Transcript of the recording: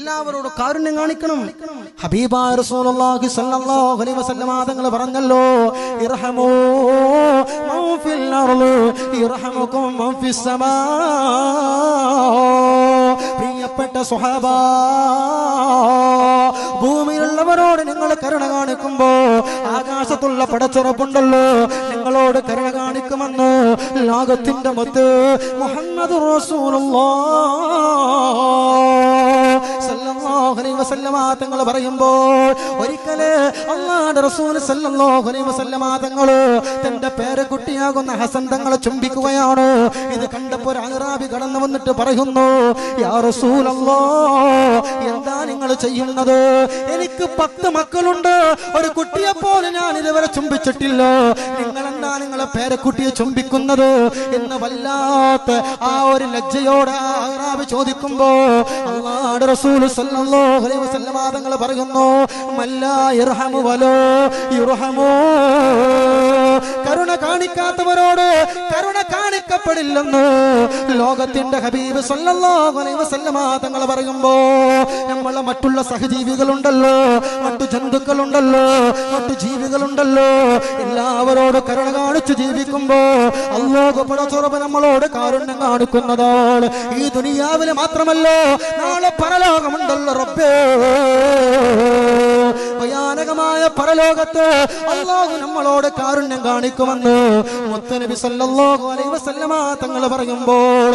എല്ലാവരോടും കാരുണ്യം കാണിക്കണം. ഹബീബായ റസൂലുള്ളാഹി സ്വല്ലല്ലാഹു അലൈഹി വസല്ലം തങ്ങൾ പറഞ്ഞല്ലോ, ഇർഹമൂ മൻ ഫിൽ അർളി ഇർഹമുകും മൻ ഫിസ് സമാ. പ്രിയപ്പെട്ട സ്വഹാബാ, ഭൂമിയിലുള്ളവരോട് നിങ്ങൾ കരുണ കാണിക്കുമ്പോ ആകാശത്തുള്ള പടച്ചുറപ്പുണ്ടല്ലോ നിങ്ങളോട് കരുണ കാണിക്കുമെന്ന് ലോകത്തിന്റെ മുത്ത് മുഹമ്മദ് സല്ലല്ലാഹു അലൈഹി വസല്ലം തങ്ങൾ പറയുമ്പോൾ ഒരിക്കലേ അല്ലാഹുവിന്റെ റസൂൽ സല്ലല്ലാഹു അലൈഹി വസല്ലം തങ്ങൾ തന്റെ പേരക്കുട്ടിയാകുന്ന ഹസൻ തങ്ങളെ ചുംബിക്കുകയാണ്. ഇത് കണ്ടപ്പോൾ ഒരു അഅറാബി കടന്നു വന്നിട്ട് പറയുന്നു, യാ റസൂലല്ലാഹ്, എന്താ നിങ്ങൾ ചെയ്യുന്നത്? എനിക്ക് 10 മക്കളുണ്ട്, ഒരു കുട്ടിയെ പോലെ ഞാൻ ഇതുവരെ ചുംബിച്ചിട്ടില്ല, നിങ്ങൾ എന്താ നിങ്ങളെ പേരക്കുട്ടിയെ ചുംബിക്കുന്നത് എന്ന് വല്ലാത്ത ആ ഒരു ലജ്ജയോടെ ആ അഅറാബി ചോദിക്കുമ്പോ അല്ലാഹുവിന്റെ റസൂൽ സല്ലല്ലാഹു അലൈഹി വസല്ലം തങ്ങൾ പറയുന്നു, മല്ലാ യർഹമു വലാ യുർഹമു. കരുണ കാണിക്കാത്തവരോട് കരുണ കാണിക്കപ്പെടില്ലെന്ന് ലോകത്തിന്റെ ഹബീബ് സല്ലല്ലാഹു അലൈഹി വസല്ലം തങ്ങൾ പറയുമ്പോ നമ്മളെ മറ്റുള്ള സഹജീവികളുണ്ടല്ലോ, മറ്റു ജന്തുക്കളുണ്ടല്ലോ, മറ്റു ജീവികളുണ്ടല്ലോ, എല്ലാവരോടും കരുണ കാണിച്ചു ജീവിക്കുമ്പോ അല്ലാഹു പടച്ചുറപ്പ് നമ്മളോട് കാരുണ്യം കാണിക്കുന്നതാണ്. ഈ ദുനിയാവില് മാത്രമല്ല, നാളെ പരലോകമുണ്ടല്ലോ റബ്ബേ. ഭയാനകമായ പരലോകത്ത് അല്ലാഹു നമ്മളോട് കാരുണ്യം കാണിക്കുമെന്ന് മുത്തനബി സല്ലല്ലാഹു അലൈഹി വസല്ലം തങ്ങൾ പറയുമ്പോൾ